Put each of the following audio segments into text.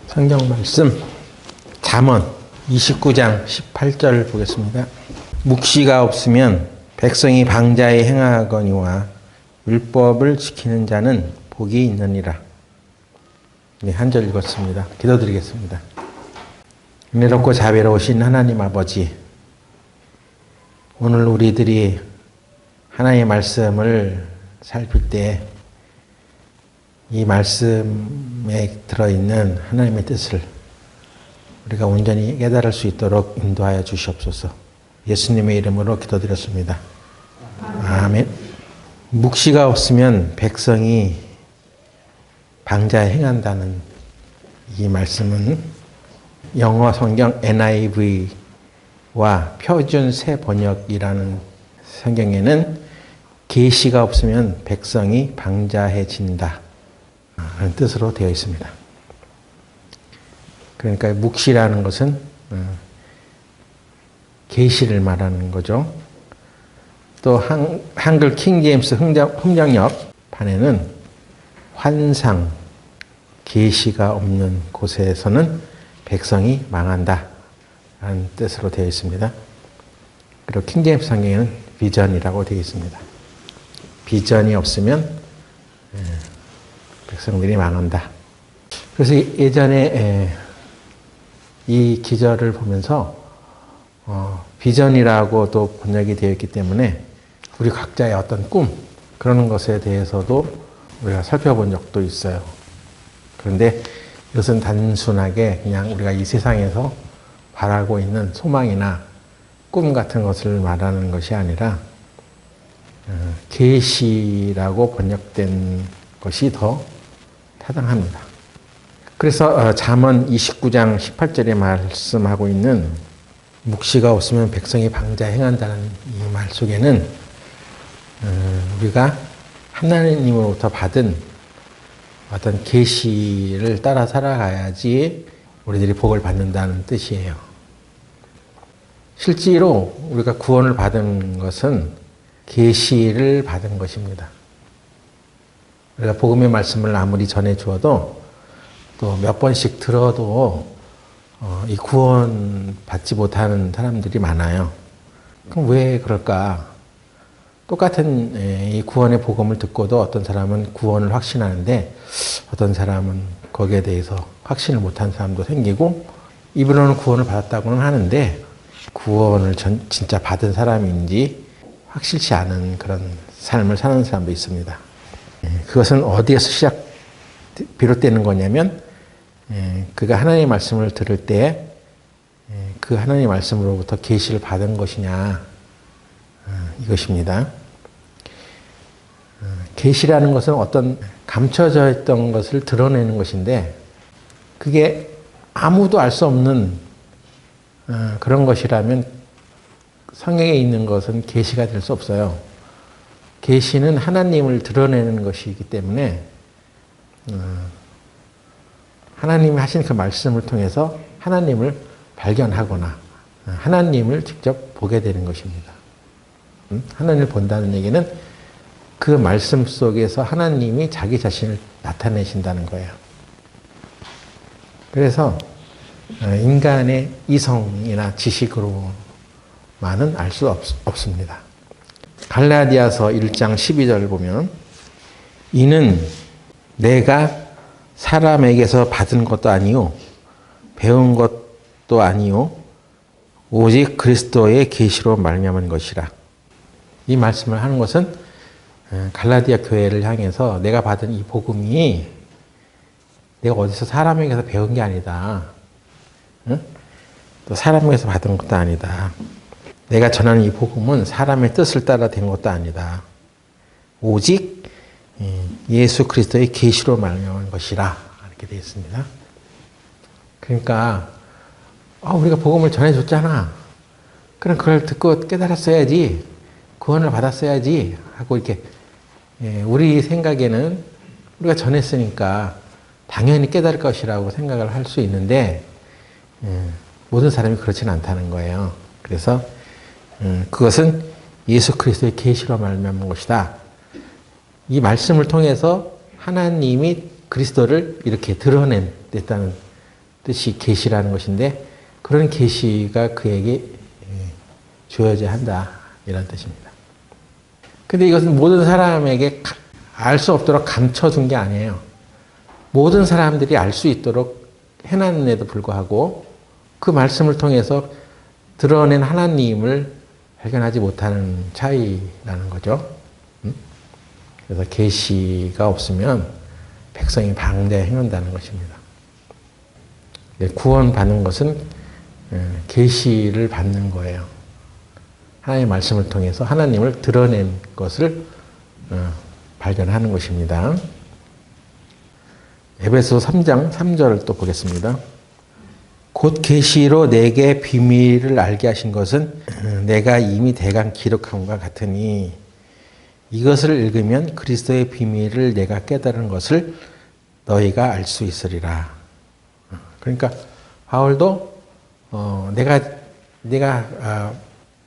성경 말씀 잠언 29장 18절 보겠습니다. 묵시가 없으면 백성이 방자에 행하거니와 율법을 지키는 자는 복이 있느니라. 네, 한 절 읽었습니다. 기도드리겠습니다. 은혜롭고 자비로우신 하나님 아버지, 오늘 우리들이 하나님의 말씀을 살필 때 이 말씀에 들어있는 하나님의 뜻을 우리가 온전히 깨달을 수 있도록 인도하여 주시옵소서. 예수님의 이름으로 기도드렸습니다. 아멘. 묵시가 없으면 백성이 방자에 행한다는 이 말씀은 영어 성경 NIV와 표준 새 번역이라는 성경에는 계시가 없으면 백성이 방자해진다 하는 뜻으로 되어 있습니다. 그러니까 묵시라는 것은 계시를 말하는 거죠. 또 한글 킹제임스 흥정역 판에는 환상, 계시가 없는 곳에서는 백성이 망한다 라는 뜻으로 되어 있습니다. 그리고 킹제임스 성경에는 비전이라고 되어 있습니다. 비전이 없으면 백성들이 망한다. 그래서 예전에 이 기절을 보면서 비전이라고 또 번역이 되어 있기 때문에 우리 각자의 어떤 꿈, 그런 것에 대해서도 우리가 살펴본 적도 있어요. 그런데 이것은 단순하게 그냥 우리가 이 세상에서 바라고 있는 소망이나 꿈 같은 것을 말하는 것이 아니라 계시라고 번역된 것이 더 타당합니다. 그래서 잠언 29장 18절에 말씀하고 있는 묵시가 없으면 백성이 방자에 행한다는 이 말 속에는 우리가 하나님으로부터 받은 어떤 계시를 따라 살아가야지 우리들이 복을 받는다는 뜻이에요. 실제로 우리가 구원을 받은 것은 계시를 받은 것입니다. 우리가 복음의 말씀을 아무리 전해 주어도 또 몇 번씩 들어도 이 구원 받지 못하는 사람들이 많아요. 그럼 왜 그럴까? 똑같은 이 구원의 복음을 듣고도 어떤 사람은 구원을 확신하는데 어떤 사람은 거기에 대해서 확신을 못한 사람도 생기고, 입으로는 구원을 받았다고는 하는데 구원을 진짜 받은 사람인지 확실치 않은 그런 삶을 사는 사람도 있습니다. 그것은 어디에서 비롯되는 거냐면 그가 하나님의 말씀을 들을 때 그 하나님의 말씀으로부터 계시를 받은 것이냐, 이것입니다. 계시라는 것은 어떤 감춰져 있던 것을 드러내는 것인데 그게 아무도 알 수 없는 그런 것이라면 성경에 있는 것은 계시가 될 수 없어요. 계시는 하나님을 드러내는 것이기 때문에 하나님이 하신 그 말씀을 통해서 하나님을 발견하거나 하나님을 직접 보게 되는 것입니다. 하나님을 본다는 얘기는 그 말씀 속에서 하나님이 자기 자신을 나타내신다는 거예요. 그래서 인간의 이성이나 지식으로만은 알 수 없습니다. 갈라디아서 1장 12절 보면 이는 내가 사람에게서 받은 것도 아니요 배운 것도 아니요 오직 그리스도의 계시로 말미암은 것이라. 이 말씀을 하는 것은 갈라디아 교회를 향해서 내가 받은 이 복음이 내가 어디서 사람에게서 배운 게 아니다. 또 사람에게서 받은 것도 아니다. 내가 전하는 이 복음은 사람의 뜻을 따라 된 것도 아니다. 오직 예수 그리스도의 계시로 말미암은 것이라, 이렇게 되어 있습니다. 그러니까 우리가 복음을 전해줬잖아. 그럼 그걸 듣고 깨달았어야지, 구원을 받았어야지 하고 이렇게 우리 생각에는 우리가 전했으니까 당연히 깨달을 것이라고 생각을 할 수 있는데 모든 사람이 그렇지는 않다는 거예요. 그래서 그것은 예수 그리스도의 계시로 말미암은 것이다. 이 말씀을 통해서 하나님이 그리스도를 이렇게 드러냈다는 뜻이 계시라는 것인데 그런 계시가 그에게 주어져야 한다 이런 뜻입니다. 근데 이것은 모든 사람에게 알 수 없도록 감춰둔 게 아니에요. 모든 사람들이 알 수 있도록 해놨는데도 불구하고 그 말씀을 통해서 드러낸 하나님을 발견하지 못하는 차이라는 거죠. 그래서 계시가 없으면 백성이 방대에 행한다는 것입니다. 구원받는 것은 계시를 받는 거예요. 하나님의 말씀을 통해서 하나님을 드러낸 것을 발견하는 것입니다. 에베소 3장 3절을 또 보겠습니다. 곧 계시로 내게 비밀을 알게 하신 것은 내가 이미 대강 기록함과 같으니 이것을 읽으면 그리스도의 비밀을 내가 깨달은 것을 너희가 알 수 있으리라. 그러니까 바울도 내가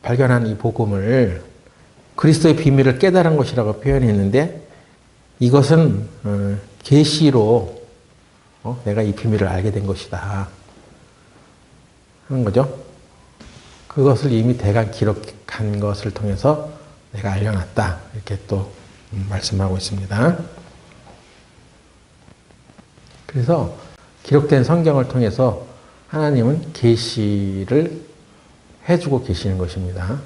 발견한 이 복음을 그리스도의 비밀을 깨달은 것이라고 표현했는데 이것은 계시로 내가 이 비밀을 알게 된 것이다 하는 거죠. 그것을 이미 대강 기록한 것을 통해서 내가 알려놨다 이렇게 또 말씀하고 있습니다. 그래서 기록된 성경을 통해서 하나님은 계시를 해주고 계시는 것입니다.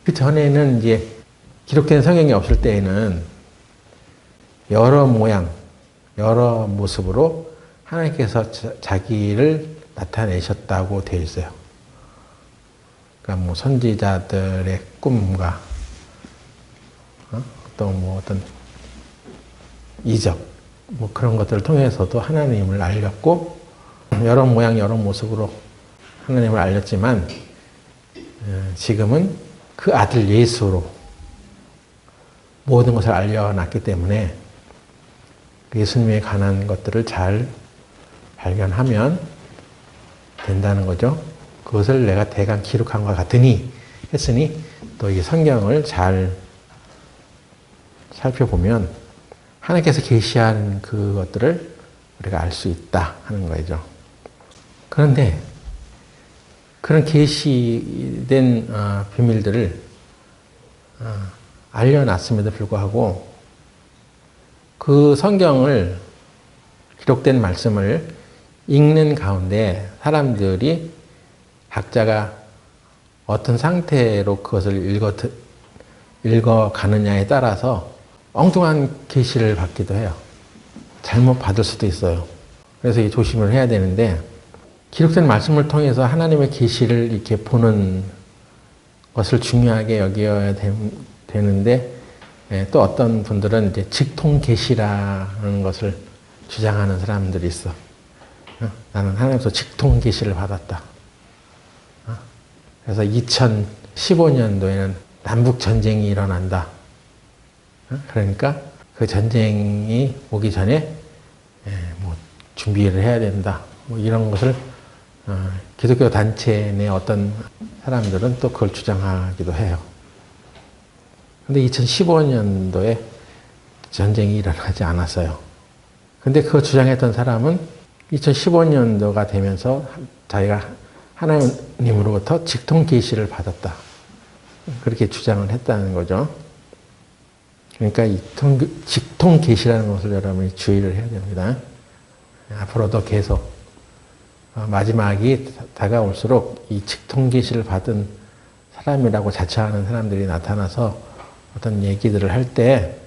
그 전에는 이제 기록된 성경이 없을 때에는 여러 모양, 여러 모습으로 하나님께서 자기를 나타내셨다고 되어 있어요. 그러니까 뭐 선지자들의 꿈과 또 뭐 어떤 이적 뭐 그런 것들을 통해서도 하나님을 알렸고 여러 모양, 여러 모습으로 하나님을 알렸지만 지금은 그 아들 예수로 모든 것을 알려놨기 때문에 예수님에 관한 것들을 잘 발견하면 된다는 거죠. 그것을 내가 대강 기록한 것 같으니 했으니 또 이 성경을 잘 살펴보면 하나님께서 계시한 그것들을 우리가 알 수 있다 하는 거죠. 그런데 그런 계시된 비밀들을 알려놨음에도 불구하고 그 성경을 기록된 말씀을 읽는 가운데 사람들이 각자가 어떤 상태로 그것을 읽어가느냐에 따라서 엉뚱한 계시를 받기도 해요. 잘못 받을 수도 있어요. 그래서 이 조심을 해야 되는데 기록된 말씀을 통해서 하나님의 계시를 이렇게 보는 것을 중요하게 여겨야 되는데 또 어떤 분들은 이제 직통 계시라는 것을 주장하는 사람들이 있어. 나는 하나님께서 직통 계시를 받았다. 그래서 2015년도에는 남북 전쟁이 일어난다. 그러니까 그 전쟁이 오기 전에 뭐 준비를 해야 된다. 뭐 이런 것을 기독교 단체 내 어떤 사람들은 또 그걸 주장하기도 해요. 근데 2015년도에 전쟁이 일어나지 않았어요. 근데 그거 주장했던 사람은 2015년도가 되면서 자기가 하나님으로부터 직통 계시를 받았다. 그렇게 주장을 했다는 거죠. 그러니까 이 직통 계시라는 것을 여러분이 주의를 해야 됩니다. 앞으로도 계속 마지막이 다가올수록 이 직통 계시를 받은 사람이라고 자처하는 사람들이 나타나서 어떤 얘기들을 할 때,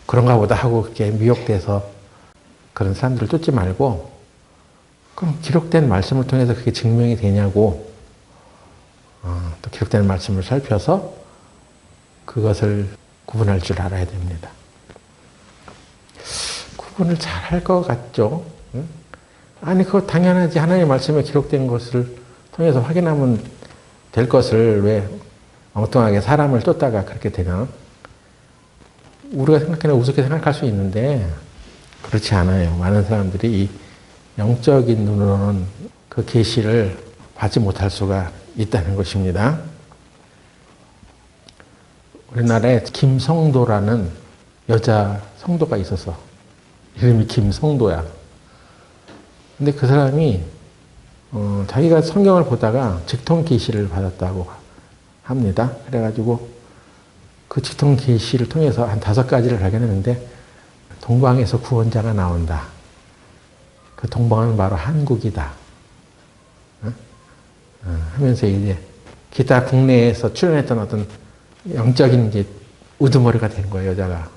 그런가 보다 하고 그렇게 미혹돼서 그런 사람들을 쫓지 말고, 그럼 기록된 말씀을 통해서 그게 증명이 되냐고, 또 기록된 말씀을 살펴서 그것을 구분할 줄 알아야 됩니다. 구분을 잘 할 것 같죠? 응? 아니, 그거 당연하지. 하나님의 말씀에 기록된 것을 통해서 확인하면 될 것을 왜 엉뚱하게 사람을 쫓다가 그렇게 되나? 우리가 생각하면 우습게 생각할 수 있는데 그렇지 않아요. 많은 사람들이 이 영적인 눈으로는 그 계시를 받지 못할 수가 있다는 것입니다. 우리나라에 김성도라는 여자 성도가 있어서 이름이 김성도야. 근데 그 사람이 자기가 성경을 보다가 직통 계시를 받았다고 합니다. 그래가지고 그 직통 계시를 통해서 한 5가지를 발견했는데 동방에서 구원자가 나온다. 그 동방은 바로 한국이다. 하면서 이제 기타 국내에서 출연했던 어떤 영적인 이제 우두머리가 된 거예요, 여자가.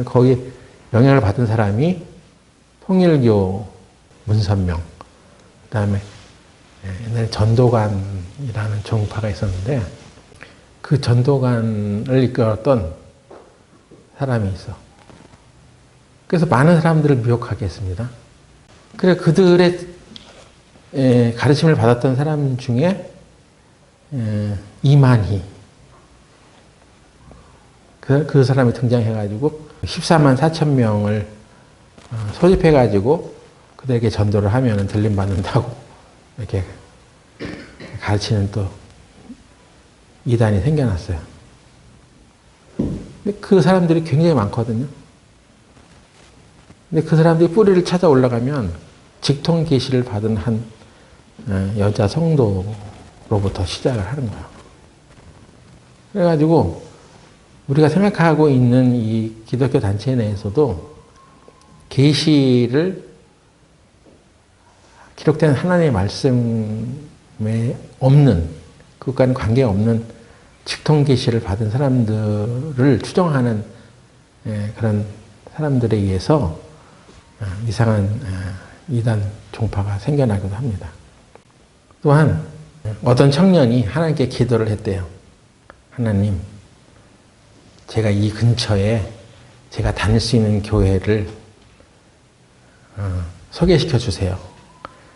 거기 영향을 받은 사람이 통일교 문선명, 그 다음에 옛날에 전도관이라는 종파가 있었는데 그 전도관을 이끌었던 사람이 있어. 그래서 많은 사람들을 미혹하게 했습니다. 그래 그들의 가르침을 받았던 사람 중에 이만희 그 사람이 등장해가지고 14만 4천 명을 소집해가지고 그들에게 전도를 하면 들림받는다고 이렇게 가르치는 또 이단이 생겨났어요. 근데 그 사람들이 굉장히 많거든요. 근데 그 사람들이 뿌리를 찾아 올라가면 직통 계시를 받은 한 여자 성도로부터 시작을 하는 거예요. 그래가지고 우리가 생각하고 있는 이 기독교 단체 내에서도 계시를 기록된 하나님의 말씀에 없는 그것과는 관계없는 직통 계시를 받은 사람들을 추종하는 그런 사람들에 의해서 이상한 이단 종파가 생겨나기도 합니다. 또한 어떤 청년이 하나님께 기도를 했대요. 하나님, 제가 이 근처에 제가 다닐 수 있는 교회를 소개시켜 주세요.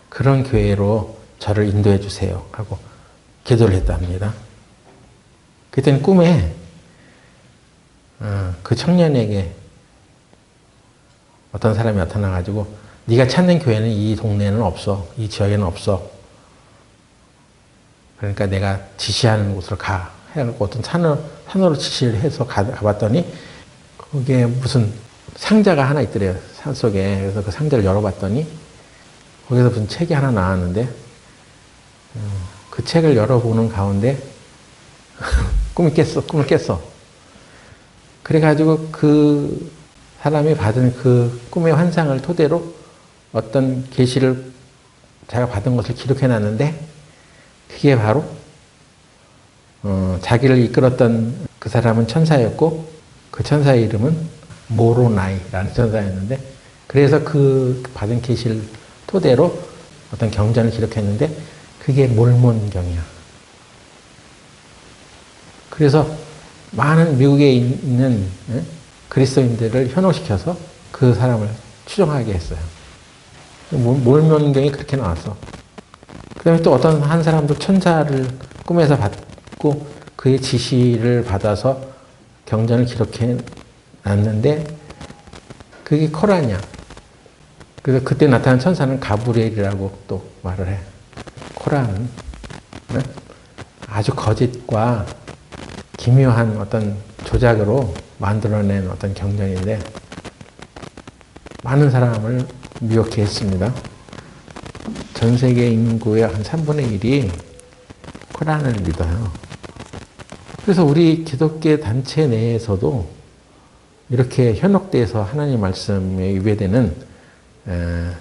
그런 교회로 저를 인도해 주세요. 하고 기도를 했답니다. 그때는 꿈에 그 청년에게 어떤 사람이 나타나가지고 네가 찾는 교회는 이 동네에는 없어. 이 지역에는 없어. 그러니까 내가 지시하는 곳으로 가. 해갖고 어떤 산으로 지시를 해서 가봤더니 거기에 무슨 상자가 하나 있더래요. 산속에. 그래서 그 상자를 열어봤더니 거기서 무슨 책이 하나 나왔는데 그 책을 열어보는 가운데 꿈을 깼어. 그래가지고 그 사람이 받은 그 꿈의 환상을 토대로 어떤 계시를 자기가 받은 것을 기록해놨는데 그게 바로 자기를 이끌었던 그 사람은 천사였고 그 천사의 이름은 모로나이라는 천사였는데 그래서 그 받은 계시를 토대로 어떤 경전을 기록했는데 그게 몰몬경이야. 그래서 많은 미국에 있는 그리스도인들을 현혹시켜서 그 사람을 추종하게 했어요. 몰몬경이 그렇게 나왔어. 그 다음에 또 어떤 한 사람도 천사를 꿈에서 받고 그의 지시를 받아서 경전을 기록해 놨는데 그게 코란이야. 그래서 그때 나타난 천사는 가브리엘이라고 또 말을 해. 코란은 아주 거짓과 기묘한 어떤 조작으로 만들어낸 어떤 경전인데 많은 사람을 미혹해 했습니다. 전 세계 인구의 한 3분의 1이 코란을 믿어요. 그래서 우리 기독교 단체 내에서도 이렇게 현혹돼서 하나님 말씀에 위배되는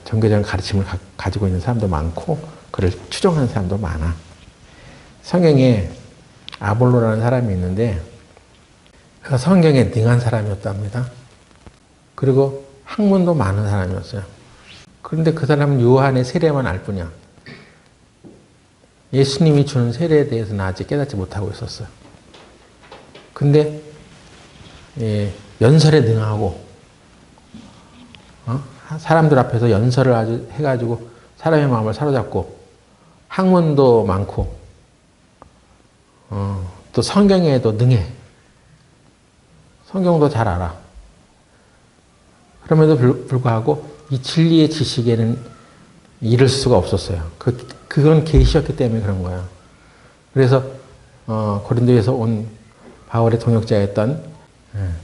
종교적인 가르침을 가지고 있는 사람도 많고 그를 추종하는 사람도 많아. 성경에 아볼로라는 사람이 있는데 그가 성경에 능한 사람이었답니다. 그리고 학문도 많은 사람이었어요. 그런데 그 사람은 요한의 세례만 알 뿐이야. 예수님이 주는 세례에 대해서는 아직 깨닫지 못하고 있었어요. 근데 연설에 능하고 사람들 앞에서 연설을 아주 해가지고 사람의 마음을 사로잡고 학문도 많고 또 성경에도 능해. 성경도 잘 알아. 그럼에도 불구하고 이 진리의 지식에는 이를 수가 없었어요. 그건 계시였기 때문에 그런 거야. 그래서 고린도에서 온 바울의 동역자였던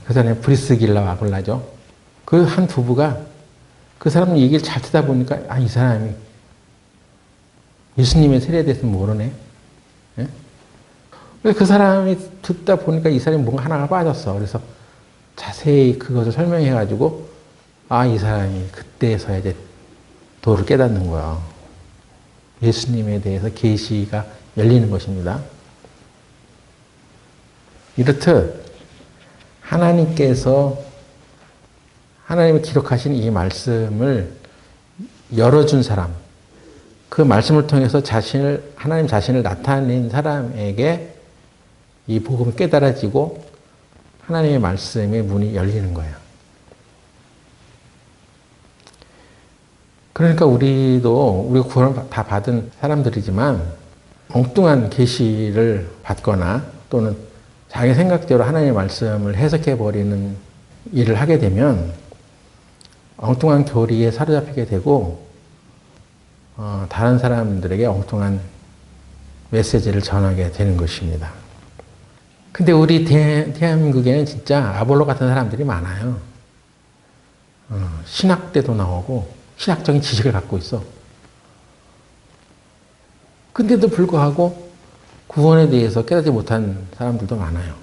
그 사람의 브리스길라와 아굴라죠. 그 한 부부가 그 사람 얘기를 잘 듣다 보니까 이 사람이 예수님의 세례에 대해서 모르네. 예? 그래서 그 사람이 듣다 보니까 이 사람이 뭔가 하나가 빠졌어. 그래서 자세히 그것을 설명해가지고 이 사람이 그때서야 이제 도를 깨닫는 거야. 예수님에 대해서 계시가 열리는 것입니다. 이렇듯 하나님께서 하나님이 기록하신 이 말씀을 열어준 사람, 그 말씀을 통해서 하나님 자신을 나타낸 사람에게 이 복음이 깨달아지고 하나님의 말씀의 문이 열리는 거예요. 그러니까 우리가 구원을 다 받은 사람들이지만 엉뚱한 계시를 받거나 또는 자기 생각대로 하나님의 말씀을 해석해버리는 일을 하게 되면 엉뚱한 교리에 사로잡히게 되고 다른 사람들에게 엉뚱한 메시지를 전하게 되는 것입니다. 근데 우리 대한민국에는 진짜 아볼로 같은 사람들이 많아요. 신학대도 나오고 신학적인 지식을 갖고 있어. 근데도 불구하고 구원에 대해서 깨닫지 못한 사람들도 많아요.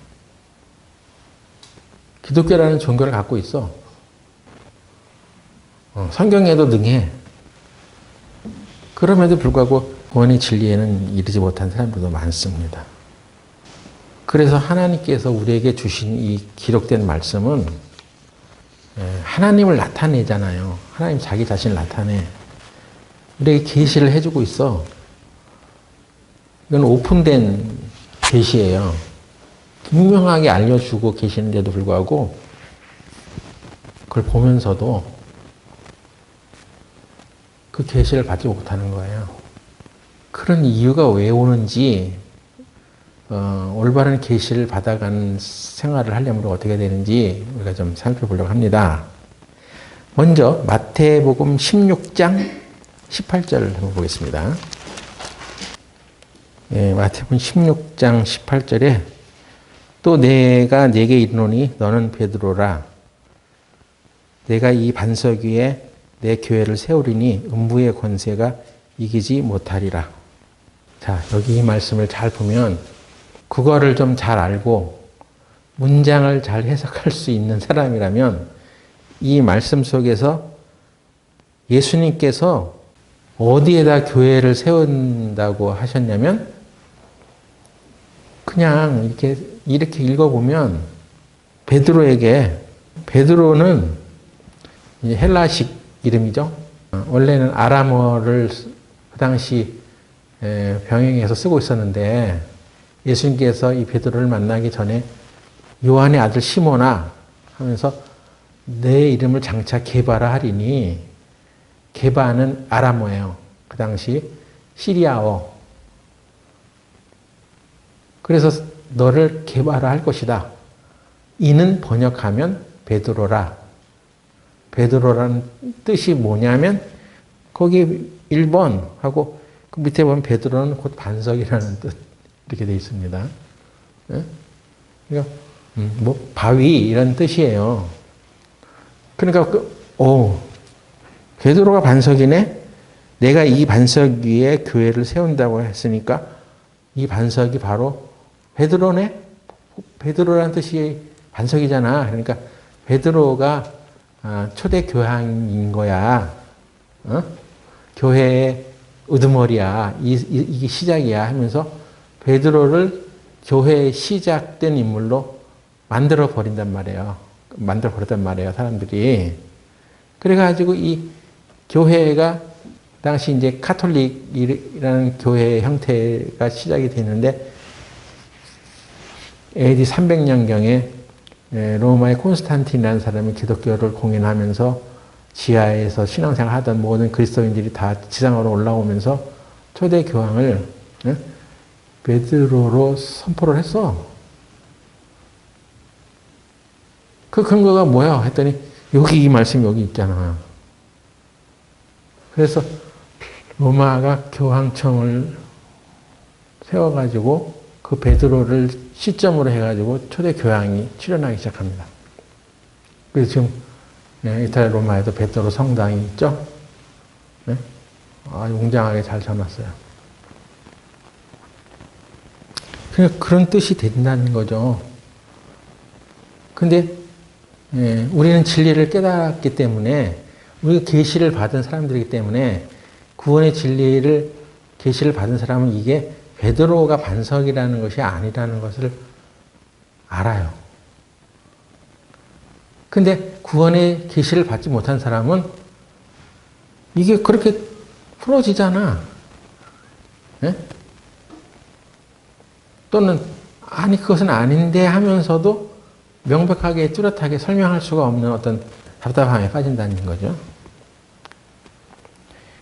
기독교라는 종교를 갖고 있어. 성경에도 능해. 그럼에도 불구하고 구원의 진리에는 이르지 못한 사람들도 많습니다. 그래서 하나님께서 우리에게 주신 이 기록된 말씀은 하나님을 나타내잖아요. 하나님 자기 자신을 나타내. 우리에게 계시를 해주고 있어. 이건 오픈된 계시예요. 분명하게 알려주고 계시는데도 불구하고 그걸 보면서도 그 계시를 받지 못하는 거예요. 그런 이유가 왜 오는지 올바른 계시를 받아가는 생활을 하려면 어떻게 되는지 우리가 좀 살펴보려고 합니다. 먼저 마태복음 16장 18절을 한번 보겠습니다. 마태복음 16장 18절에 또 내가 네게 이르노니 너는 베드로라. 내가 이 반석 위에 내 교회를 세우리니 음부의 권세가 이기지 못하리라. 자, 여기 이 말씀을 잘 보면 국어를 좀 잘 알고 문장을 잘 해석할 수 있는 사람이라면 이 말씀 속에서 예수님께서 어디에다 교회를 세운다고 하셨냐면 그냥 이렇게 읽어보면 베드로는 이제 헬라식 이름이죠. 원래는 아람어를 그 당시 병행해서 쓰고 있었는데 예수님께서 이 베드로를 만나기 전에 요한의 아들 시몬아 하면서 내 이름을 장차 게바라 하리니 게바는 아람어예요. 그 당시 시리아어. 그래서 너를 게바라 할 것이다. 이는 번역하면 베드로라. 베드로라는 뜻이 뭐냐면 거기 1번 하고 그 밑에 보면 베드로는 곧 반석이라는 뜻 이렇게 되어 있습니다. 그러니까 뭐 바위 이런 뜻이에요. 그러니까 베드로가 반석이네. 내가 이 반석 위에 교회를 세운다고 했으니까 이 반석이 바로 베드로네. 베드로라는 뜻이 반석이잖아. 그러니까 베드로가 초대 교황인 거야. 교회의 우두머리야. 이게 시작이야 하면서 베드로를 교회의 시작된 인물로 만들어 버렸단 말이에요. 사람들이. 그래가지고 이 교회가 당시 이제 카톨릭이라는 교회 형태가 시작이 되는데 AD 300년경에 로마의 콘스탄틴이라는 사람이 기독교를 공인하면서 지하에서 신앙생활 하던 모든 그리스도인들이 다 지상으로 올라오면서 초대 교황을 베드로로 선포를 했어. 그 근거가 뭐야? 했더니 여기 이 말씀이 여기 있잖아. 그래서 로마가 교황청을 세워가지고 그 베드로를 시점으로 해가지고 초대 교황이 출현하기 시작합니다. 그래서 지금 이탈리아 로마에도 베드로 성당이 있죠. 네? 아주 웅장하게 잘 지어놨어요. 그런 뜻이 된다는 거죠. 근데 우리는 진리를 깨달았기 때문에, 우리가 계시를 받은 사람들이기 때문에, 구원의 진리를 계시를 받은 사람은 이게 베드로가 반석이라는 것이 아니라는 것을 알아요. 근데 구원의 계시를 받지 못한 사람은 이게 그렇게 풀어지잖아. 예? 또는 아니 그것은 아닌데 하면서도 명백하게 뚜렷하게 설명할 수가 없는 어떤 답답함에 빠진다는 거죠.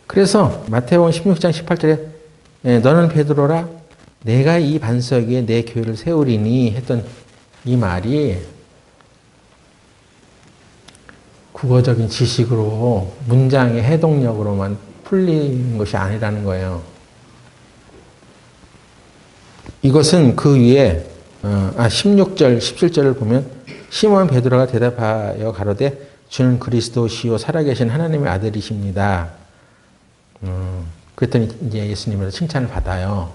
그래서 마태복음 16장 18절에 너는 베드로라 내가 이 반석 위에 내 교회를 세우리니 했던 이 말이 국어적인 지식으로 문장의 해동력으로만 풀린 것이 아니라는 거예요. 이것은 그 위에 16절, 17절을 보면 시몬 베드로가 대답하여 가로되 주는 그리스도시요 살아계신 하나님의 아들이십니다. 그랬더니 이제 예수님으로 칭찬을 받아요.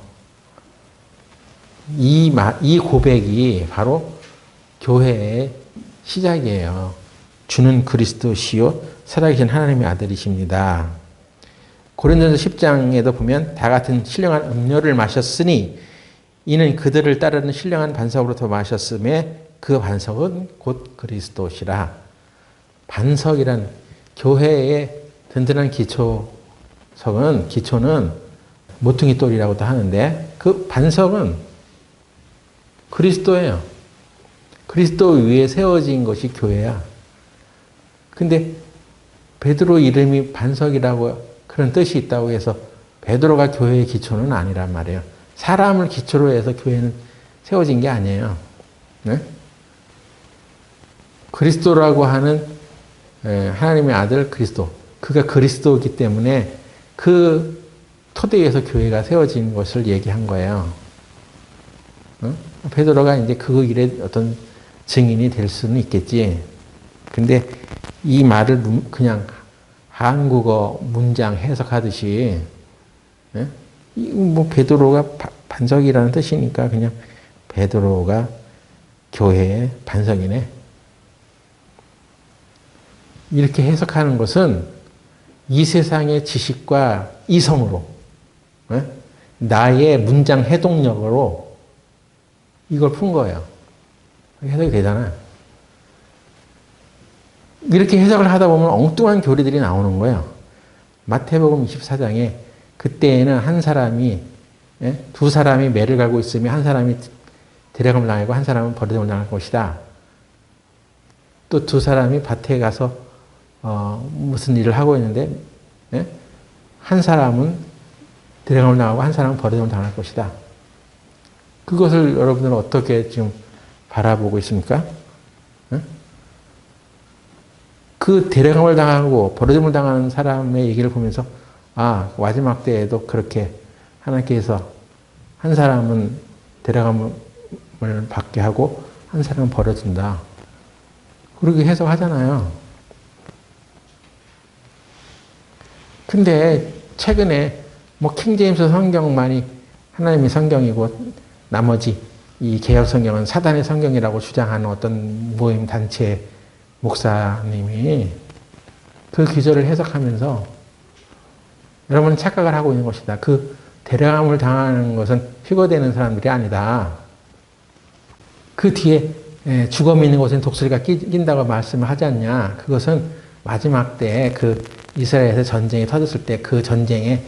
이 고백이 바로 교회의 시작이에요. 주는 그리스도시요 살아계신 하나님의 아들이십니다. 고린도전서 10장에도 보면 다 같은 신령한 음료를 마셨으니 이는 그들을 따르는 신령한 반석으로부터 마셨음에 그 반석은 곧 그리스도시라. 반석이란 교회의 든든한 기초는 모퉁이 돌이라고도 하는데 그 반석은 그리스도예요. 그리스도 위에 세워진 것이 교회야. 근데 베드로 이름이 반석이라고 그런 뜻이 있다고 해서 베드로가 교회의 기초는 아니란 말이에요. 사람을 기초로 해서 교회는 세워진 게 아니에요. 네? 그리스도라고 하는 하나님의 아들 그리스도. 그가 그리스도이기 때문에 그 토대에서 교회가 세워진 것을 얘기한 거예요. 베드로가 이제 그 일의 어떤 증인이 될 수는 있겠지. 근데 이 말을 그냥 한국어 문장 해석하듯이, 뭐 베드로가 반석이라는 뜻이니까 그냥 베드로가 교회의 반석이네. 이렇게 해석하는 것은 이 세상의 지식과 이성으로, 나의 문장 해동력으로 이걸 푼 거예요. 해석이 되잖아요. 이렇게 해석을 하다 보면 엉뚱한 교리들이 나오는 거예요. 마태복음 24장에 그때에는 한 사람이, 두 사람이 매를 갈고 있으면 한 사람이 데려감을 당하고 한 사람은 버림을 당할 것이다. 또 두 사람이 밭에 가서 무슨 일을 하고 있는데 한 사람은 데려감을 당하고 한 사람은 버림을 당할 것이다. 그것을 여러분들은 어떻게 지금 바라보고 있습니까? 그 데려감을 당하고 버려짐을 당하는 사람의 얘기를 보면서 마지막 때에도 그렇게 하나님께서 한 사람은 데려감을 받게 하고 한 사람은 버려진다. 그렇게 해석하잖아요. 근데 최근에 뭐 킹제임스 성경만이 하나님의 성경이고 나머지 이 개혁 성경은 사단의 성경이라고 주장하는 어떤 모임 단체 목사님이 그 기절을 해석하면서 여러분은 착각을 하고 있는 것이다. 그 데려감을 당하는 것은 휴거되는 사람들이 아니다. 그 뒤에 죽어 있는 곳에는 독수리가 낀다고 말씀을 하지 않냐. 그것은 마지막 때 그 이스라엘에서 전쟁이 터졌을 때 그 전쟁에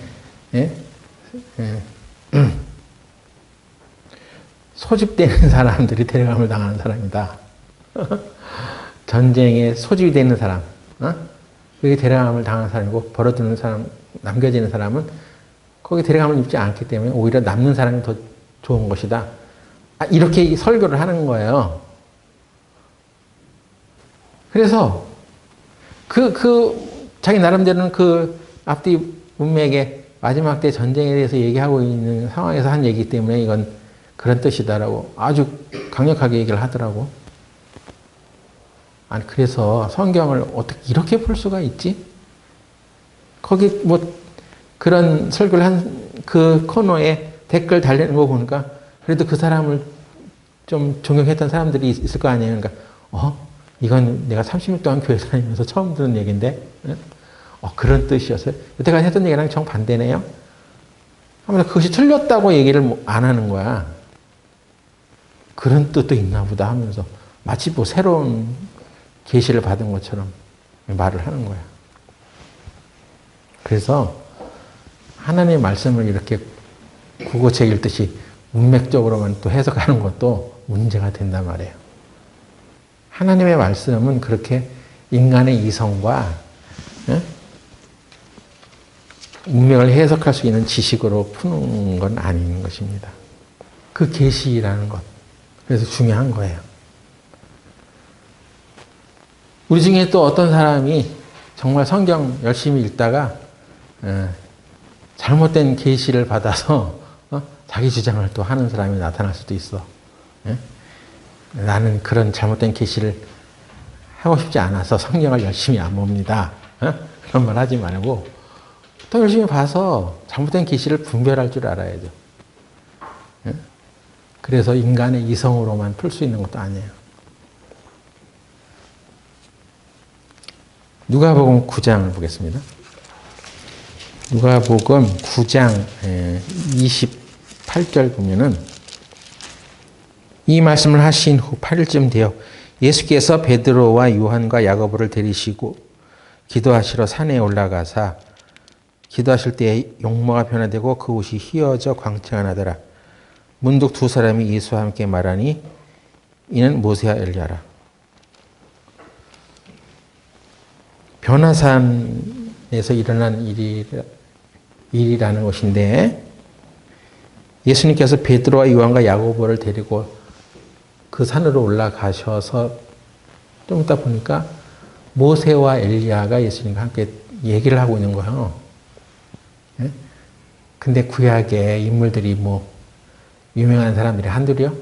소집되는 사람들이 데려감을 당하는 사람이다. 전쟁에 소집이 되는 사람, 그게 데려감을 당하는 사람이고 벌어지는 사람, 남겨지는 사람은 거기 데려감을 입지 않기 때문에 오히려 남는 사람이 더 좋은 것이다. 이렇게 설교를 하는 거예요. 그래서 자기 나름대로는 그 앞뒤 문맥의 마지막 때 전쟁에 대해서 얘기하고 있는 상황에서 한 얘기이기 때문에 이건 그런 뜻이다라고 아주 강력하게 얘기를 하더라고. 아니, 그래서 성경을 어떻게 이렇게 볼 수가 있지? 거기 뭐 그런 설교를 한 그 코너에 댓글 달리는 거 보니까 그래도 그 사람을 좀 존경했던 사람들이 있을 거 아니에요. 그러니까, 이건 내가 30년 동안 교회 다니면서 처음 듣는 얘기인데, 그런 뜻이었어요. 여태까지 했던 얘기랑 정반대네요. 하면서 그것이 틀렸다고 얘기를 안 하는 거야. 그런 뜻도 있나 보다 하면서 마치 뭐 새로운 계시를 받은 것처럼 말을 하는 거야. 그래서 하나님의 말씀을 이렇게 국어책 읽듯이 문맥적으로만 또 해석하는 것도 문제가 된단 말이에요. 하나님의 말씀은 그렇게 인간의 이성과 문맥을 해석할 수 있는 지식으로 푸는 건 아닌 것입니다. 그 계시라는 것. 그래서 중요한 거예요. 우리 중에 또 어떤 사람이 정말 성경 열심히 읽다가 잘못된 계시를 받아서 자기 주장을 또 하는 사람이 나타날 수도 있어. 나는 그런 잘못된 계시를 하고 싶지 않아서 성경을 열심히 안 봅니다. 그런 말 하지 말고 또 열심히 봐서 잘못된 계시를 분별할 줄 알아야죠. 그래서 인간의 이성으로만 풀 수 있는 것도 아니에요. 누가복음 9장을 보겠습니다. 누가복음 9장 28절 보면은 이 말씀을 하신 후 8일쯤 되어 예수께서 베드로와 요한과 야고보를 데리시고 기도하시러 산에 올라가사 기도하실 때에 용모가 변화되고 그 옷이 휘어져 광채가 나더라. 문득 두 사람이 예수와 함께 말하니 이는 모세와 엘리야라. 변화산에서 일어난 일이라는 것인데 예수님께서 베드로와 요한과 야고보를 데리고 그 산으로 올라가셔서 좀 이따 보니까 모세와 엘리야가 예수님과 함께 얘기를 하고 있는 거예요. 근데 구약의 인물들이 뭐 유명한 사람들이 한둘이요?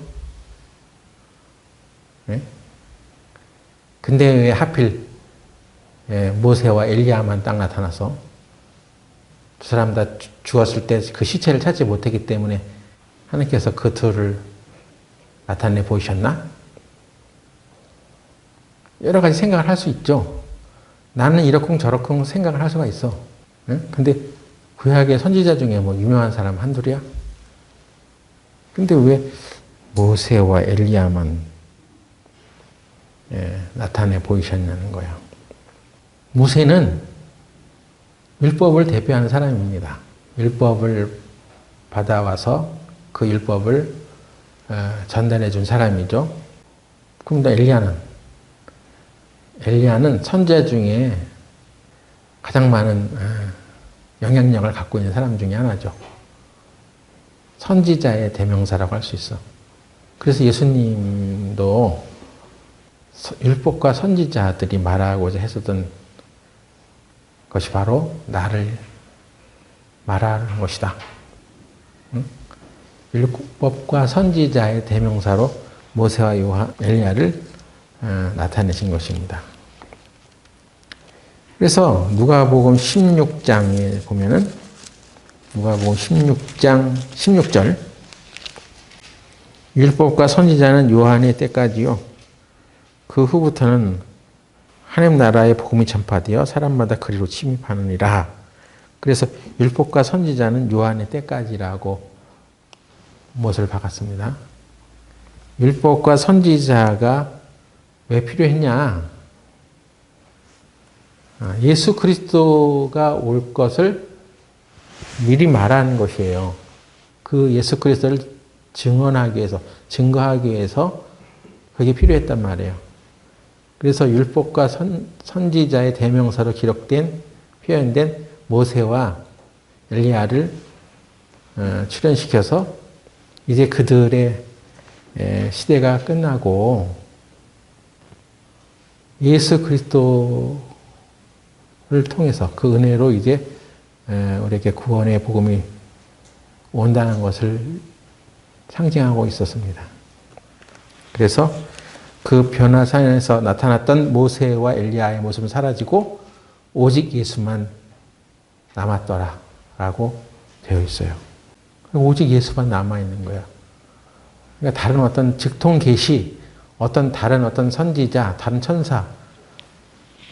근데 왜 하필 모세와 엘리야만 딱 나타나서 두 사람 다 죽었을 때 그 시체를 찾지 못했기 때문에 하나님께서 그 둘을 나타내 보이셨나? 여러 가지 생각을 할 수 있죠. 나는 이러쿵 저러쿵 생각을 할 수가 있어. 근데 구약의 선지자 중에 뭐 유명한 사람 한둘이야? 근데 왜 모세와 엘리야만 나타내 보이셨냐는 거야. 모세는 율법을 대표하는 사람입니다. 율법을 받아와서 그 율법을 전달해 준 사람이죠. 그럼 엘리야는 선지자 중에 가장 많은 영향력을 갖고 있는 사람 중에 하나죠. 선지자의 대명사라고 할 수 있어. 그래서 예수님도 율법과 선지자들이 말하고자 했었던 것이 바로 나를 말하는 것이다. 율법과 선지자의 대명사로 모세와 요한, 엘리야를 나타내신 것입니다. 그래서 누가복음 16장에 보면은 누가복음 16장 16절 율법과 선지자는 요한의 때까지요. 그 후부터는 하나님 나라의 복음이 전파되어 사람마다 그리로 침입하느니라. 그래서 율법과 선지자는 요한의 때까지라고 못을 박았습니다. 율법과 선지자가 왜 필요했냐? 예수 그리스도가 올 것을 미리 말하는 것이에요. 그 예수 그리스도를 증언하기 위해서, 증거하기 위해서 그게 필요했단 말이에요. 그래서 율법과 선지자의 대명사로 기록된, 표현된 모세와 엘리야를 출현시켜서 이제 그들의 시대가 끝나고 예수 그리스도를 통해서 그 은혜로 이제 우리에게 구원의 복음이 온다는 것을 상징하고 있었습니다. 그래서 그 변화산에서 나타났던 모세와 엘리야의 모습은 사라지고 오직 예수만 남았더라라고 되어 있어요. 오직 예수만 남아있는 거야. 그러니까 다른 어떤 즉통 계시, 다른 어떤 선지자, 다른 천사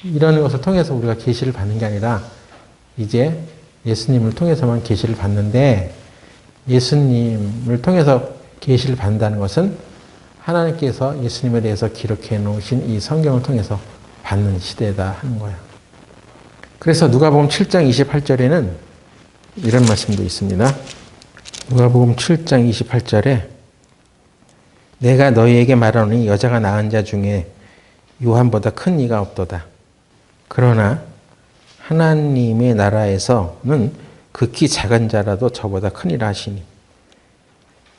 이런 것을 통해서 우리가 계시를 받는 게 아니라 이제 예수님을 통해서만 계시를 받는데, 예수님을 통해서 계시를 받는다는 것은 하나님께서 예수님에 대해서 기록해 놓으신 이 성경을 통해서 받는 시대다 하는 거야. 그래서 누가복음 7장 28절에는 이런 말씀도 있습니다. 누가복음 7장 28절에 내가 너희에게 말하노니 여자가 낳은 자 중에 요한보다 큰 이가 없도다. 그러나 하나님의 나라에서는 극히 작은 자라도 저보다 크니라 하시니.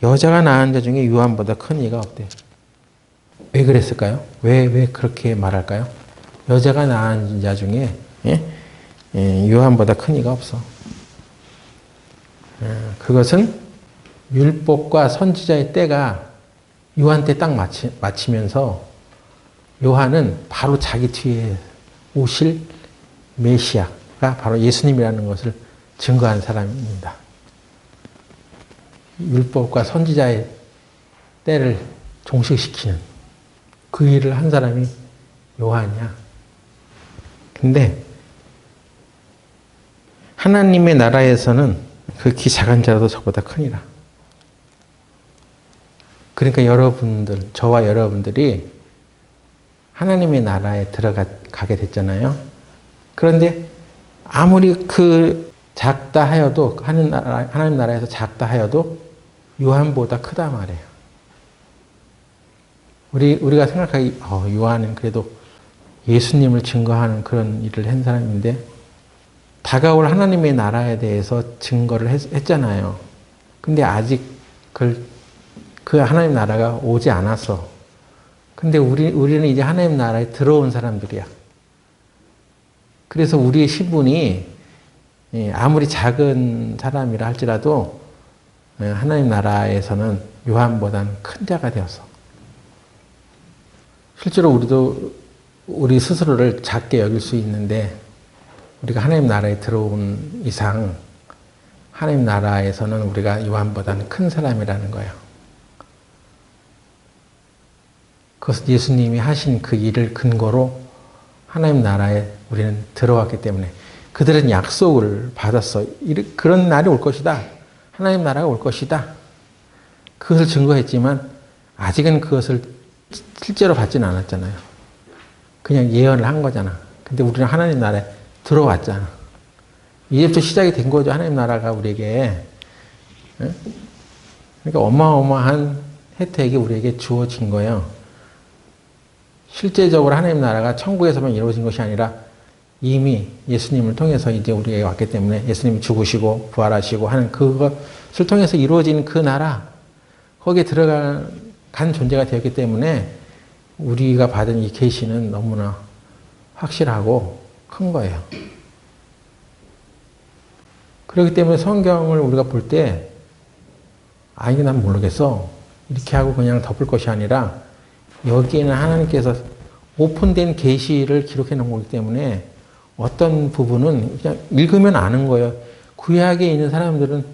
여자가 낳은 자 중에 요한보다 큰 이가 없대. 왜 그랬을까요? 왜 그렇게 말할까요? 여자가 낳은 자 중에 요한보다 큰 이가 없어. 그것은 율법과 선지자의 때가 요한 때 딱 마치면서 요한은 바로 자기 뒤에 오실 메시아가 바로 예수님이라는 것을 증거한 사람입니다. 율법과 선지자의 때를 종식시키는 그 일을 한 사람이 요한이야. 근데 하나님의 나라에서는 극히 작은 자라도 저보다 크니라. 그러니까 여러분들, 저와 여러분들이 하나님의 나라에 들어가게 됐잖아요. 그런데 아무리 그 작다 하여도, 하나님 나라에서 작다 하여도 요한보다 크다 말이에요. 우리가 생각하기, 요한은 그래도 예수님을 증거하는 그런 일을 한 사람인데, 다가올 하나님의 나라에 대해서 증거를 했잖아요. 근데 아직 그 하나님 나라가 오지 않았어. 근데 우리는 이제 하나님 나라에 들어온 사람들이야. 그래서 우리의 신분이 아무리 작은 사람이라 할지라도 하나님 나라에서는 요한보다는 큰 자가 되었어. 실제로 우리도 우리 스스로를 작게 여길 수 있는데, 우리가 하나님 나라에 들어온 이상 하나님 나라에서는 우리가 요한보다는 큰 사람이라는 거예요. 그것은 예수님이 하신 그 일을 근거로 하나님 나라에 우리는 들어왔기 때문에, 그들은 약속을 받았어. 그런 날이 올 것이다. 하나님 나라가 올 것이다. 그것을 증거했지만 아직은 그것을 실제로 받지는 않았잖아요. 그냥 예언을 한 거잖아. 근데 우리는 하나님 나라에 들어왔잖아. 이제부터 시작이 된 거죠. 하나님 나라가 우리에게. 그러니까 어마어마한 혜택이 우리에게 주어진 거예요. 실제적으로 하나님 나라가 천국에서만 이루어진 것이 아니라 이미 예수님을 통해서 이제 우리에게 왔기 때문에, 예수님이 죽으시고 부활하시고 하는 그것을 통해서 이루어진 그 나라, 거기에 들어간 존재가 되었기 때문에 우리가 받은 이 계시는 너무나 확실하고 큰 거예요. 그렇기 때문에 성경을 우리가 볼 때, 이거 난 모르겠어, 이렇게 하고 그냥 덮을 것이 아니라, 여기에는 하나님께서 오픈된 계시를 기록해 놓은 거기 때문에 어떤 부분은 그냥 읽으면 아는 거예요. 구약에 있는 사람들은,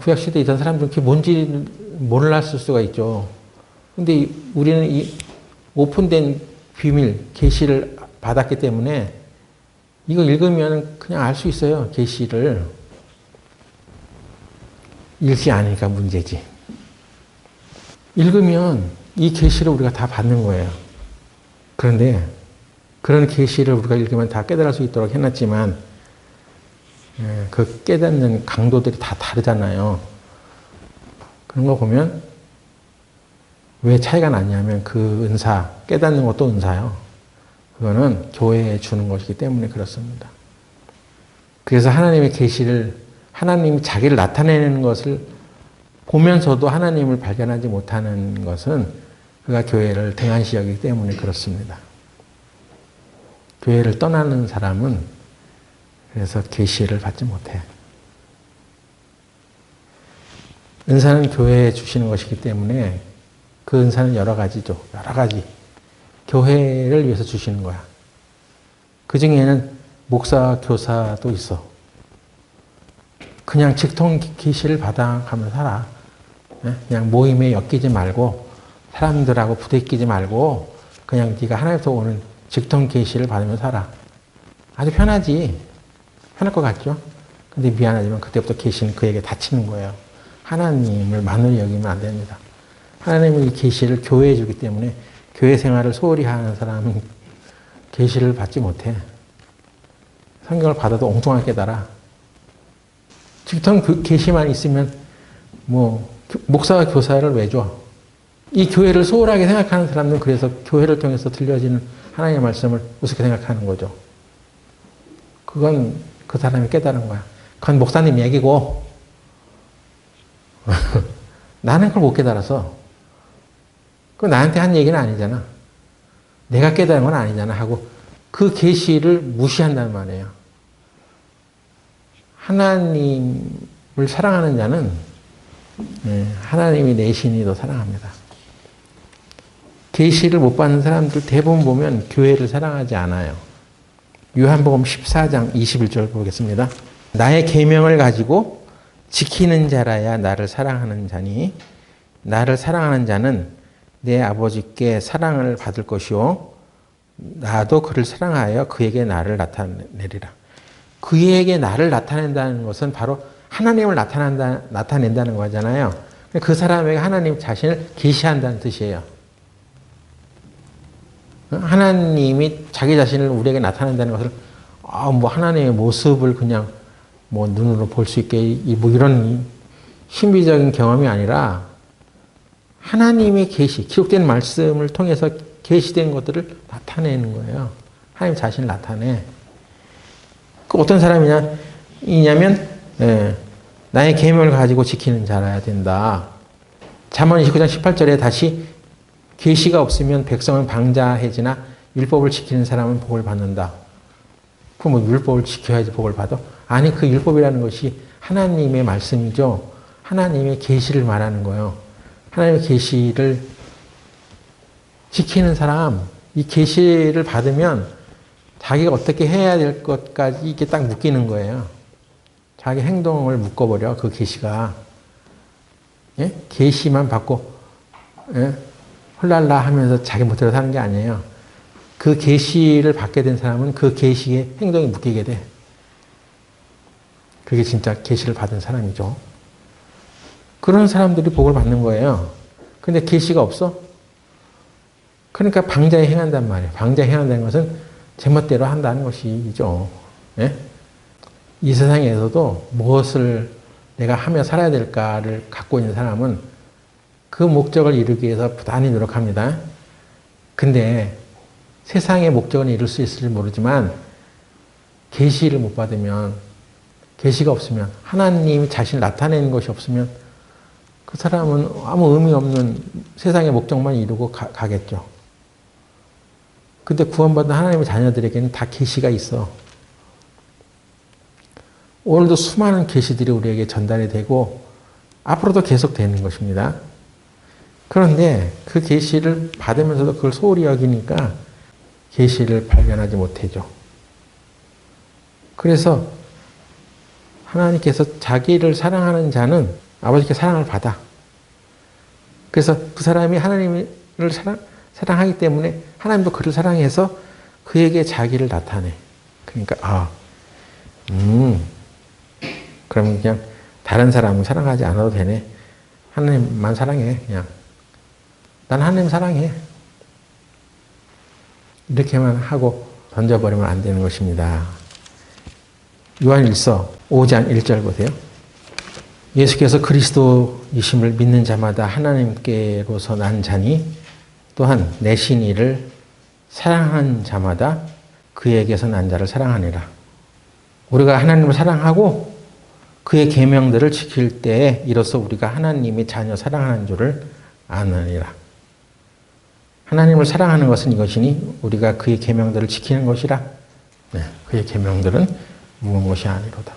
구약 시대에 있던 사람들은 그게 뭔지 몰랐을 수가 있죠. 근데 우리는 이 오픈된 비밀, 계시를 받았기 때문에 이거 읽으면 그냥 알 수 있어요. 계시를. 읽지 않으니까 문제지. 읽으면 이 계시를 우리가 다 받는 거예요. 그런데 그런 계시를 우리가 읽으면 다 깨달을 수 있도록 해놨지만, 그 깨닫는 강도들이 다 다르잖아요. 그런 거 보면 왜 차이가 나냐면, 그 은사, 깨닫는 것도 은사요. 그거는 교회에 주는 것이기 때문에 그렇습니다. 그래서 하나님의 계시를, 하나님이 자기를 나타내는 것을 보면서도 하나님을 발견하지 못하는 것은 그가 교회를 등한시 여기기 때문에 그렇습니다. 교회를 떠나는 사람은 그래서 계시를 받지 못해. 은사는 교회에 주시는 것이기 때문에 그 은사는 여러 가지죠. 여러 가지. 교회를 위해서 주시는 거야. 그 중에는 목사, 교사도 있어. 그냥 직통 계시를 받아가면서 살아. 그냥 모임에 엮이지 말고 사람들하고 부대끼지 말고 그냥 네가 하나님께서 오는 직통 계시를 받으면서 살아. 아주 편하지. 편할 것 같죠? 근데 미안하지만 그때부터 계시는 그에게 닫히는 거예요. 하나님을 만으로 여기면 안 됩니다. 하나님은 이 계시를 교회에 주기 때문에 교회 생활을 소홀히 하는 사람은 계시를 받지 못해. 성경을 받아도 엉뚱하게 깨달아. 직통 계시만 있으면 뭐 목사와 교사를 왜 줘? 이 교회를 소홀하게 생각하는 사람들은 그래서 교회를 통해서 들려지는 하나님의 말씀을 우습게 생각하는 거죠. 그건 그 사람이 깨달은 거야. 그건 목사님 얘기고 나는 그걸 못 깨달아서 그 나한테 한 얘기는 아니잖아. 내가 깨달은 건 아니잖아 하고 그 계시를 무시한다는 말이에요. 하나님을 사랑하는 자는 하나님이 내 신이 더 사랑합니다. 계시를 못 받는 사람들 대부분 보면 교회를 사랑하지 않아요. 요한복음 14장 21절 보겠습니다. 나의 계명을 가지고 지키는 자라야 나를 사랑하는 자니 나를 사랑하는 자는 내 아버지께 사랑을 받을 것이요 나도 그를 사랑하여 그에게 나를 나타내리라. 그에게 나를 나타낸다는 것은 바로 하나님을 나타낸다는 거잖아요. 그 사람에게 하나님 자신을 계시한다는 뜻이에요. 하나님이 자기 자신을 우리에게 나타낸다는 것을 뭐 하나님의 모습을 그냥 뭐 눈으로 볼 수 있게 뭐 이런 신비적인 경험이 아니라 하나님의 계시, 기록된 말씀을 통해서 계시된 것들을 나타내는 거예요. 하나님 자신을 나타내. 그 어떤 사람이냐면 나의 계명을 가지고 지키는 자라야 된다. 잠언 29장 18절에 다시 계시가 없으면 백성은 방자해지나 율법을 지키는 사람은 복을 받는다. 그럼 뭐 율법을 지켜야지 복을 받아? 아니 그 율법이라는 것이 하나님의 말씀이죠. 하나님의 계시를 말하는 거예요. 하나님의 계시를 지키는 사람, 이 계시를 받으면 자기가 어떻게 해야 될 것까지 이게 딱 묶이는 거예요. 자기 행동을 묶어버려 그 계시가. 예? 계시만 받고 홀랄라 하면서 자기 멋대로 사는 게 아니에요. 그 계시를 받게 된 사람은 그 계시에 행동이 묶이게 돼. 그게 진짜 계시를 받은 사람이죠. 그런 사람들이 복을 받는 거예요. 근데 계시가 없어? 그러니까 방자에 행한단 말이에요. 방자에 행한다는 것은 제멋대로 한다는 것이죠. 예? 이 세상에서도 무엇을 내가 하며 살아야 될까를 갖고 있는 사람은 그 목적을 이루기 위해서 부단히 노력합니다. 근데 세상의 목적은 이룰 수 있을지 모르지만 계시를 못 받으면, 계시가 없으면, 하나님이 자신을 나타내는 것이 없으면 그 사람은 아무 의미 없는 세상의 목적만 이루고 가겠죠. 근데 구원받은 하나님의 자녀들에게는 다 계시가 있어. 오늘도 수많은 계시들이 우리에게 전달이 되고 앞으로도 계속 되는 것입니다. 그런데 그 계시를 받으면서도 그걸 소홀히 여기니까 계시를 발견하지 못하죠. 그래서 하나님께서 자기를 사랑하는 자는 아버지께 사랑을 받아. 그래서 그 사람이 하나님을 사랑하기 때문에 하나님도 그를 사랑해서 그에게 자기를 나타내. 그러니까 그럼 그냥 다른 사람을 사랑하지 않아도 되네. 하나님만 사랑해. 그냥 난 하나님 사랑해. 이렇게만 하고 던져버리면 안 되는 것입니다. 요한일서 5장 1절 보세요. 예수께서 그리스도이심을 믿는 자마다 하나님께로서 난 자니 또한 내 신이를 사랑하는 자마다 그에게서 난 자를 사랑하니라. 우리가 하나님을 사랑하고 그의 계명들을 지킬 때에 이로써 우리가 하나님의 자녀 사랑하는 줄을 아느니라. 하나님을 사랑하는 것은 이것이니 우리가 그의 계명들을 지키는 것이라. 네, 그의 계명들은 무엇이 아니로다.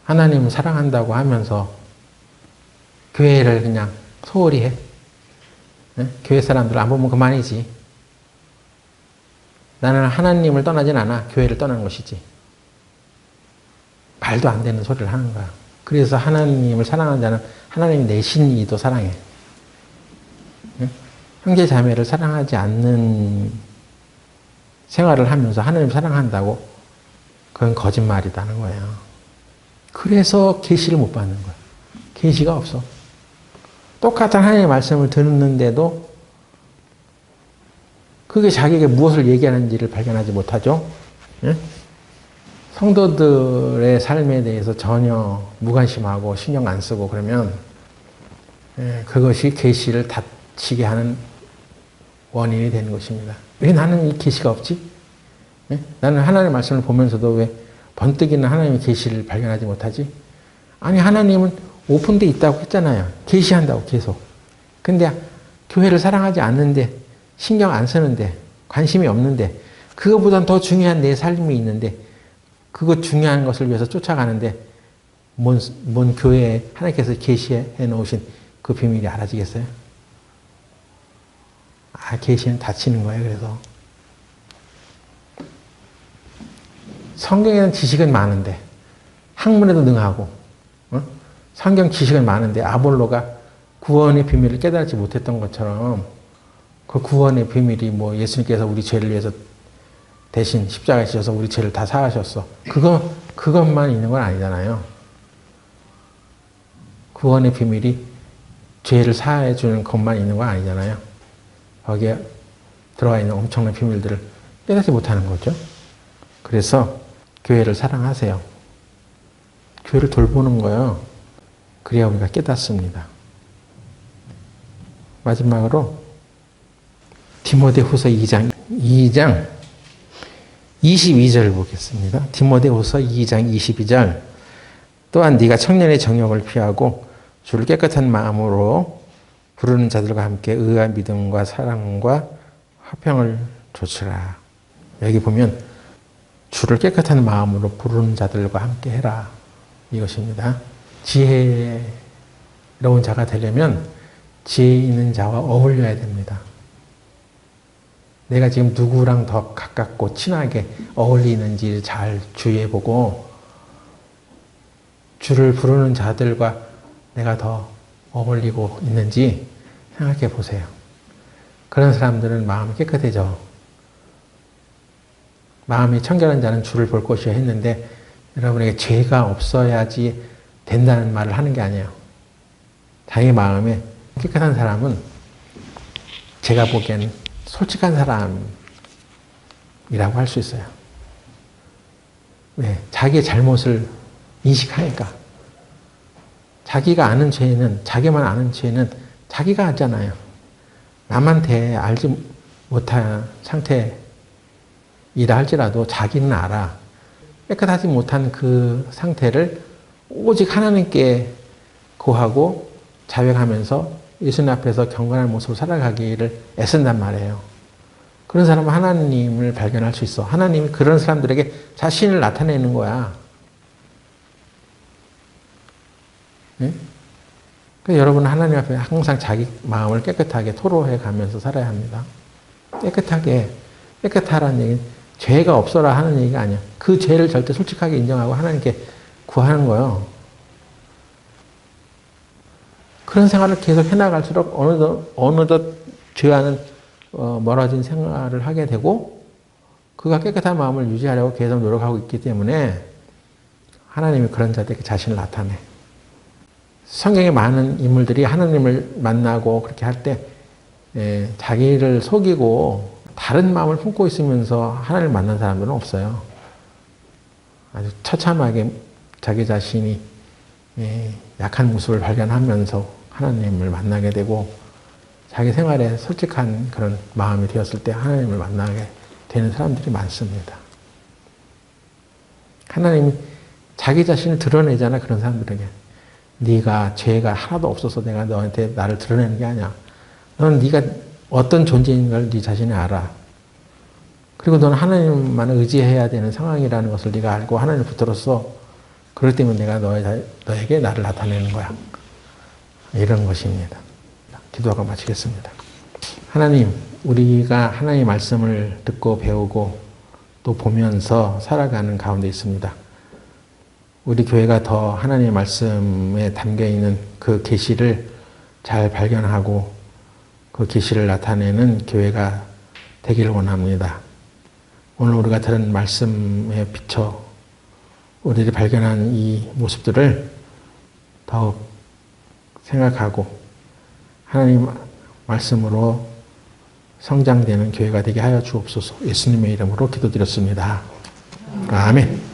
하나님을 사랑한다고 하면서 교회를 그냥 소홀히 해. 네? 교회 사람들 안 보면 그만이지. 나는 하나님을 떠나진 않아. 교회를 떠나는 것이지. 말도 안 되는 소리를 하는 거야. 그래서 하나님을 사랑하는 자는 하나님이 내 신이도 사랑해. 응? 형제 자매를 사랑하지 않는 생활을 하면서 하나님을 사랑한다고? 그건 거짓말이라는 거예요. 그래서 계시를 못 받는 거야. 계시가 없어. 똑같은 하나님의 말씀을 듣는데도 그게 자기에게 무엇을 얘기하는지를 발견하지 못하죠. 예? 성도들의 삶에 대해서 전혀 무관심하고 신경 안 쓰고 그러면 그것이 계시를 닫히게 하는 원인이 되는 것입니다. 왜 나는 이 계시가 없지? 예? 나는 하나님의 말씀을 보면서도 왜 번뜩이는 하나님의 계시를 발견하지 못하지? 아니 하나님은 오픈돼 있다고 했잖아요. 계시한다고 계속. 근데 교회를 사랑하지 않는데 신경 안 쓰는데 관심이 없는데 그거보단 더 중요한 내 삶이 있는데 그거 중요한 것을 위해서 쫓아가는데 뭔 교회에 하나님께서 계시해 놓으신 그 비밀이 알아지겠어요? 계시는 닫히는 거예요. 그래서 성경에는 지식은 많은데 학문에도 능하고 성경 지식은 많은데 아볼로가 구원의 비밀을 깨달지 못했던 것처럼 그 구원의 비밀이 뭐 예수님께서 우리 죄를 위해서 대신 십자가에 지셔서 우리 죄를 다 사하셨어. 그것만 있는 건 아니잖아요. 구원의 비밀이 죄를 사해 주는 것만 있는 건 아니잖아요. 거기에 들어가 있는 엄청난 비밀들을 깨닫지 못하는 거죠. 그래서 교회를 사랑하세요. 교회를 돌보는 거예요. 그래야 우리가 깨닫습니다. 마지막으로 디모데후서 2장 22절 보겠습니다. 디모데후서 2장 22절. 또한 네가 청년의 정욕을 피하고 주를 깨끗한 마음으로 부르는 자들과 함께 의와 믿음과 사랑과 화평을 조치라. 여기 보면 주를 깨끗한 마음으로 부르는 자들과 함께 해라. 이것입니다. 지혜로운 자가 되려면 지혜 있는 자와 어울려야 됩니다. 내가 지금 누구랑 더 가깝고 친하게 어울리는지 잘 주의해보고 주를 부르는 자들과 내가 더 어울리고 있는지 생각해 보세요. 그런 사람들은 마음이 깨끗해져. 마음이 청결한 자는 주를 볼 것이야 했는데 여러분에게 죄가 없어야지 된다는 말을 하는 게 아니에요. 자기 마음에 깨끗한 사람은 제가 보기에는 솔직한 사람이라고 할 수 있어요. 왜? 자기의 잘못을 인식하니까. 자기가 아는 죄는, 자기만 아는 죄는 자기가 하잖아요. 남한테 알지 못한 상태이라 할지라도 자기는 알아. 깨끗하지 못한 그 상태를 오직 하나님께 구하고 자백하면서 예수님 앞에서 경건한 모습으로 살아가기를 애쓴단 말이에요. 그런 사람은 하나님을 발견할 수 있어. 하나님이 그런 사람들에게 자신을 나타내는 거야. 네? 그러니까 여러분은 하나님 앞에 항상 자기 마음을 깨끗하게 토로해 가면서 살아야 합니다. 깨끗하라는 얘기는 죄가 없어라 하는 얘기가 아니야. 그 죄를 절대 솔직하게 인정하고 하나님께 구하는 거예요. 그런 생활을 계속 해나갈수록 어느덧 죄와는 멀어진 생활을 하게 되고 그가 깨끗한 마음을 유지하려고 계속 노력하고 있기 때문에 하나님이 그런 자들에게 자신을 나타내. 성경에 많은 인물들이 하나님을 만나고 그렇게 할 때 자기를 속이고 다른 마음을 품고 있으면서 하나님을 만난 사람들은 없어요. 아주 처참하게 자기 자신이 약한 모습을 발견하면서 하나님을 만나게 되고 자기 생활에 솔직한 그런 마음이 되었을 때 하나님을 만나게 되는 사람들이 많습니다. 하나님이 자기 자신을 드러내잖아. 그런 사람들에게. 네가 죄가 하나도 없어서 내가 너한테 나를 드러내는 게 아니야. 너는 네가 어떤 존재인 걸 네 자신이 알아. 그리고 너는 하나님만 의지해야 되는 상황이라는 것을 네가 알고 하나님을 붙들었어. 그럴 때면 내가 너에게 나를 나타내는 거야. 이런 것입니다. 기도하고 마치겠습니다. 하나님, 우리가 하나님의 말씀을 듣고 배우고 또 보면서 살아가는 가운데 있습니다. 우리 교회가 더 하나님의 말씀에 담겨 있는 그 계시를 잘 발견하고 그 계시를 나타내는 교회가 되기를 원합니다. 오늘 우리가 들은 말씀에 비춰 우리를 발견한 이 모습들을 더욱 생각하고 하나님 말씀으로 성장되는 교회가 되게 하여 주옵소서. 예수님의 이름으로 기도드렸습니다. 아멘.